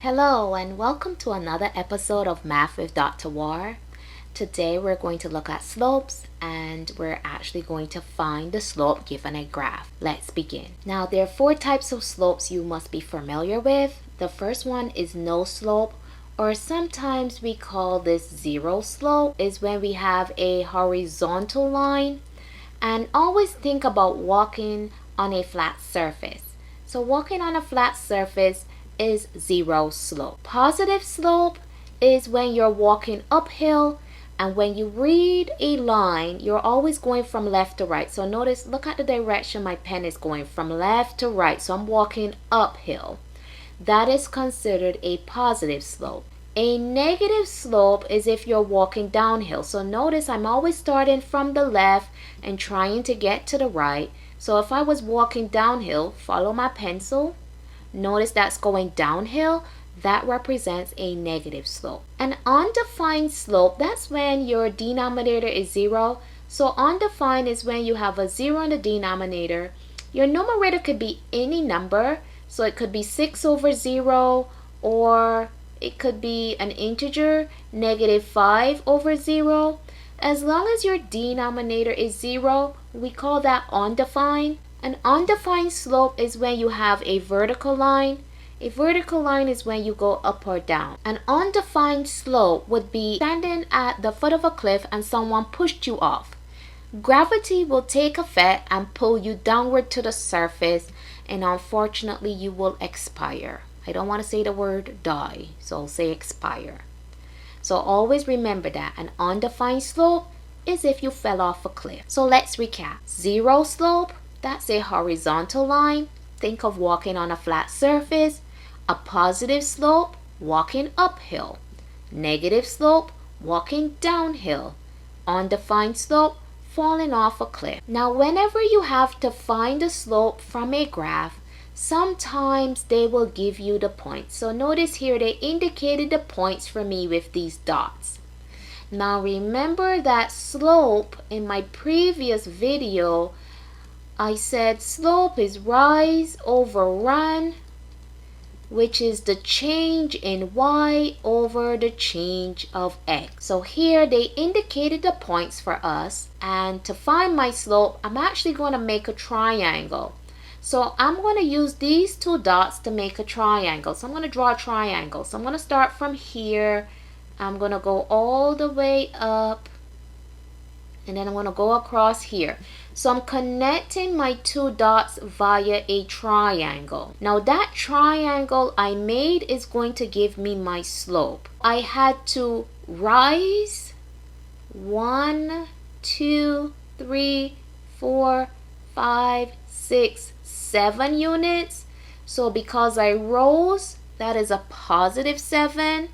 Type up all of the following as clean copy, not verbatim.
Hello and welcome to another episode of Math with Dr. War. Today we're going to look at slopes and we're actually going to find the slope given a graph. Let's begin. Now there are four types of slopes you must be familiar with. The first one is no slope, or sometimes we call this zero slope, is when we have a horizontal line. And always think about walking on a flat surface. So walking on a flat surface is zero slope. Positive slope is when you're walking uphill, and when you read a line, you're always going from left to right. So notice, look at the direction my pen is going, from left to right. So I'm walking uphill. That is considered a positive slope. A negative slope is if you're walking downhill. So notice I'm always starting from the left and trying to get to the right. So if I was walking downhill, follow my pencil. Notice that's going downhill. That represents a negative slope. An undefined slope, that's when your denominator is zero. So undefined is when you have a zero in the denominator. Your numerator could be any number. So it could be 6 over 0, or it could be an integer, -5 over 0. As long as your denominator is 0, we call that undefined. An undefined slope is when you have a vertical line. A vertical line is when you go up or down. An undefined slope would be standing at the foot of a cliff and someone pushed you off. Gravity will take effect and pull you downward to the surface, and unfortunately you will expire. I don't want to say the word die, so I'll say expire. So always remember that an undefined slope is if you fell off a cliff. So let's recap. Zero slope, that's a horizontal line. Think of walking on a flat surface. A positive slope, walking uphill. Negative slope, walking downhill. Undefined slope, falling off a cliff. Now whenever you have to find a slope from a graph, sometimes they will give you the points. So notice here they indicated the points for me with these dots. Now remember that slope in my previous video, I said slope is rise over run, which is the change in y over the change of x. So here they indicated the points for us, and to find my slope, I'm actually going to make a triangle. So I'm going to use these two dots to make a triangle. So I'm going to draw a triangle. So I'm going to start from here. I'm going to go all the way up, and then I'm going to go across here. So I'm connecting my two dots via a triangle. Now that triangle I made is going to give me my slope. I had to rise 1, 2, 3, 4, 5, 6, 7 units. So because I rose, that is a positive 7.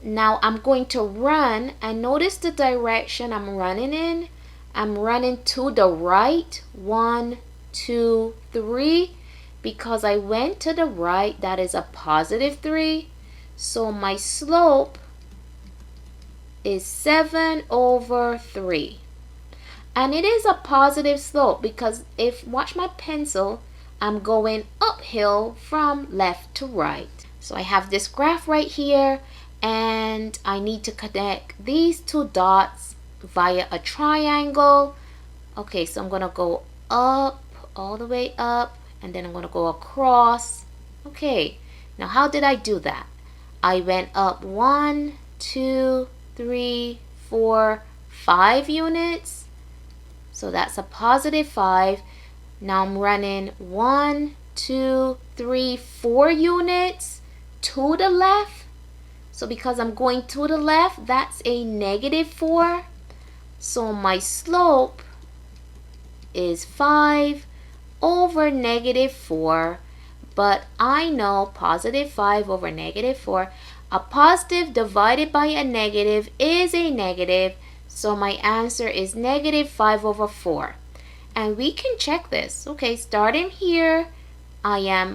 Now I'm going to run, and notice the direction I'm running in. I'm running to the right, 1, 2, 3. Because I went to the right, that is a positive 3. So my slope is 7 over 3. And it is a positive slope because watch my pencil, I'm going uphill from left to right. So I have this graph right here, and I need to connect these two dots via a triangle. Okay, so I'm going to go up, all the way up, and then I'm going to go across. Okay, now how did I do that? I went up 1, 2, 3, 4, 5 units. So that's a positive 5. Now I'm running 1, 2, 3, 4 units to the left. So because I'm going to the left, that's a -4. So my slope is 5 over -4. But I know positive 5 over -4. A positive divided by a negative is a negative. So my answer is -5 over 4. And we can check this. Okay, starting here,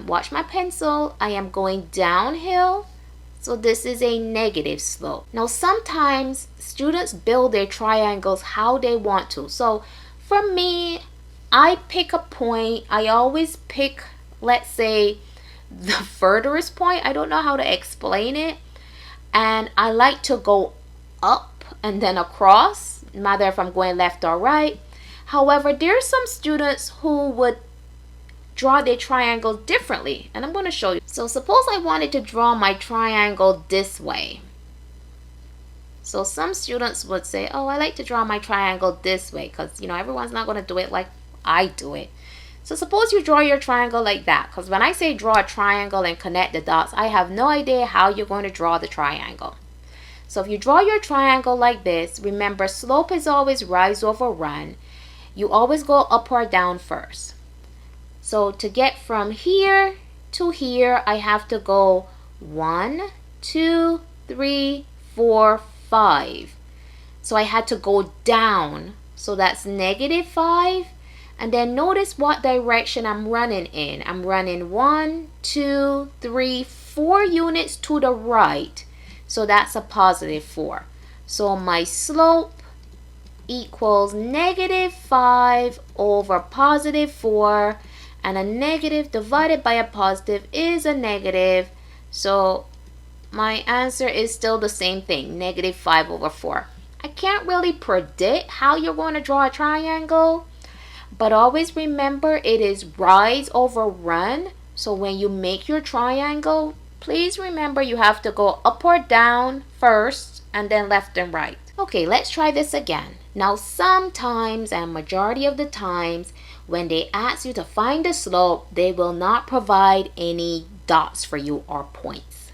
watch my pencil, I am going downhill. So this is a negative slope. Now sometimes students build their triangles how they want to. So for me, I pick a point. I always pick, let's say, the furthest point. I don't know how to explain it. And I like to go up and then across, no matter if I'm going left or right. However, there are some students who would draw their triangle differently, and I'm going to show you. So suppose I wanted to draw my triangle this way. So some students would say, oh, I like to draw my triangle this way, because everyone's not going to do it like I do it. So suppose you draw your triangle like that, because when I say draw a triangle and connect the dots, I have no idea how you're going to draw the triangle. So if you draw your triangle like this, remember slope is always rise over run. You always go up or down first. So to get from here to here, I have to go 1, 2, 3, 4, 5. So I had to go down. So that's -5. And then notice what direction I'm running in. I'm running 1, 2, 3, 4 units to the right. So that's a +4. So my slope equals -5 over +4. And a negative divided by a positive is a negative. So my answer is still the same thing, -5 over 4. I can't really predict how you're going to draw a triangle, but always remember it is rise over run. So when you make your triangle, please remember you have to go up or down first and then left and right. Okay, let's try this again. Now sometimes, and majority of the times, when they ask you to find the slope, they will not provide any dots for you or points.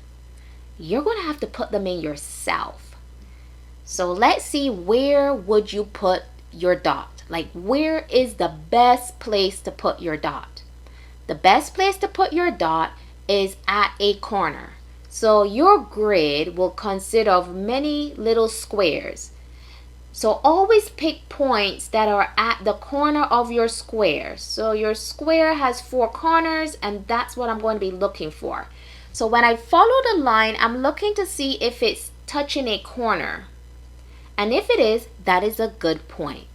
You're going to have to put them in yourself. So let's see, where would you put your dot? Like, where is the best place to put your dot? The best place to put your dot is at a corner. So your grid will consist of many little squares. So always pick points that are at the corner of your square. So your square has 4 corners, and that's what I'm going to be looking for. So when I follow the line, I'm looking to see if it's touching a corner. And if it is, that is a good point.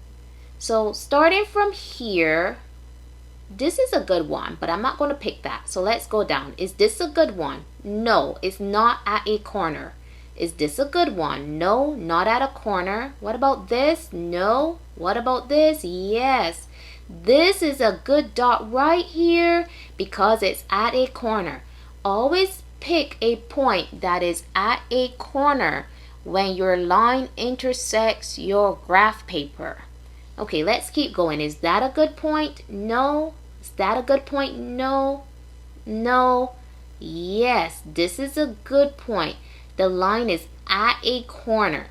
So starting from here, this is a good one, but I'm not going to pick that. So let's go down. Is this a good one? No, it's not at a corner. Is this a good one? No, not at a corner. What about this? No. What about this? Yes. This is a good dot right here because it's at a corner. Always pick a point that is at a corner when your line intersects your graph paper. Okay, let's keep going. Is that a good point? No. Is that a good point? No. No. Yes, this is a good point. The line is at a corner.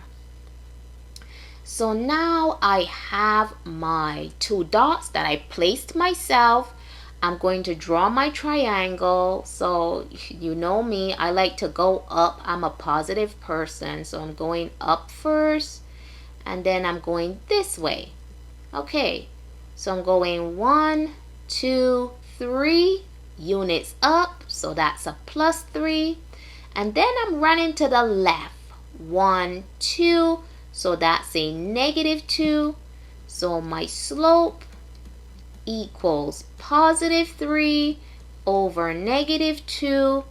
So now I have my 2 dots that I placed myself. I'm going to draw my triangle. So you know me, I like to go up. I'm a positive person. So I'm going up first, and then I'm going this way. Okay, so I'm going 1, 2, 3 units up. So that's a +3. And then I'm running to the left. 1, 2. So that's a -2. So my slope equals +3 over -2.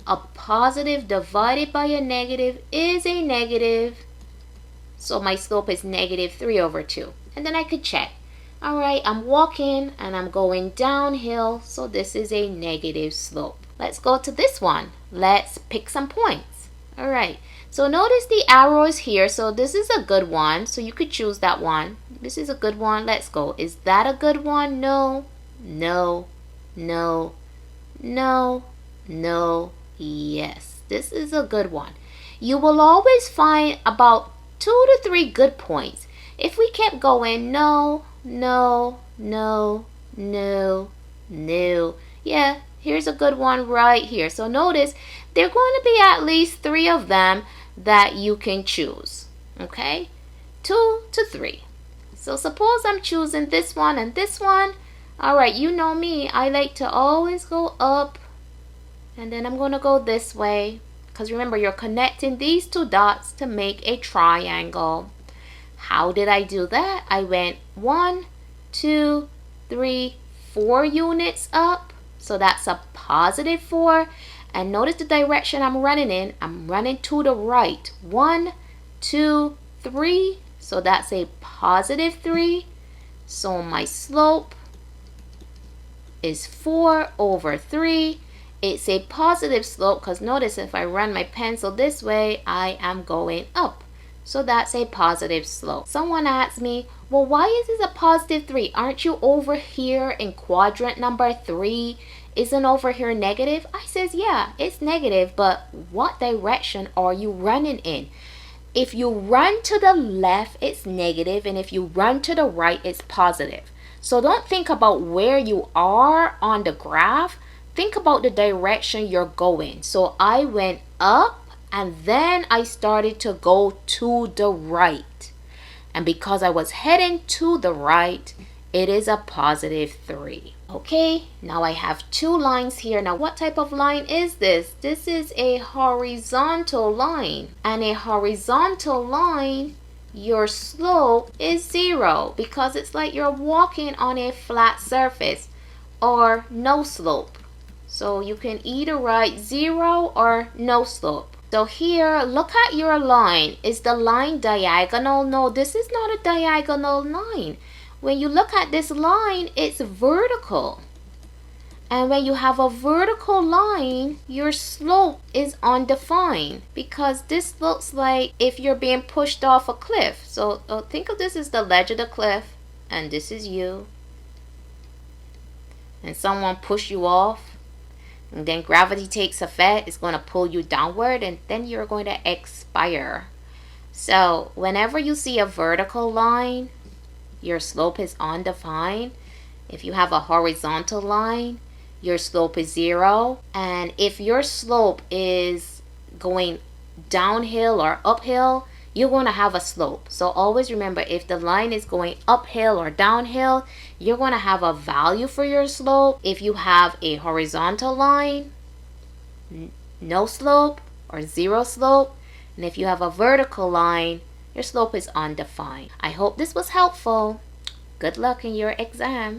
A positive divided by a negative is a negative. So my slope is -3 over 2. And then I could check. Alright, I'm walking and I'm going downhill. So this is a negative slope. Let's go to this one. Let's pick some points. Alright, so notice the arrow is here. So this is a good one. So you could choose that one. This is a good one. Let's go. Is that a good one? No, no, no, no, no. Yes, this is a good one. You will always find about 2 to 3 good points. If we kept going, no, no, no, no, no. Yeah, here's a good one right here. So notice there are going to be at least 3 of them that you can choose. Okay, 2 to 3. So suppose I'm choosing this one and this one. Alright, you know me. I like to always go up. And then I'm going to go this way. Because remember, you're connecting these 2 dots to make a triangle. How did I do that? I went 1, 2, 3, 4 units up. So that's a positive 4. And notice the direction I'm running in. I'm running to the right. 1, 2, 3. So that's a positive 3. So my slope is 4 over 3. It's a positive slope because notice if I run my pencil this way, I am going up. So that's a positive slope. Someone asked me, well, why is this a positive 3? Aren't you over here in quadrant number 3? Isn't over here negative? I says, yeah, it's negative, but what direction are you running in? If you run to the left, it's negative, and if you run to the right, it's positive. So don't think about where you are on the graph. Think about the direction you're going. So I went up and then I started to go to the right. And because I was heading to the right, it is a positive 3. Okay, now I have 2 lines here. Now what type of line is this? This is a horizontal line. And a horizontal line, your slope is 0 because it's like you're walking on a flat surface or no slope. So you can either write 0 or no slope. So here, look at your line. Is the line diagonal? No, this is not a diagonal line. When you look at this line, it's vertical. And when you have a vertical line, your slope is undefined because this looks like if you're being pushed off a cliff. So think of this as the ledge of the cliff, and this is you. And someone pushed you off. And then gravity takes effect, it's going to pull you downward, and then you're going to expire. So whenever you see a vertical line, your slope is undefined. If you have a horizontal line, your slope is 0. And if your slope is going downhill or uphill, you're going to have a slope. So always remember, if the line is going uphill or downhill, you're going to have a value for your slope. If you have a horizontal line, no slope or 0 slope. And if you have a vertical line, your slope is undefined. I hope this was helpful. Good luck in your exam.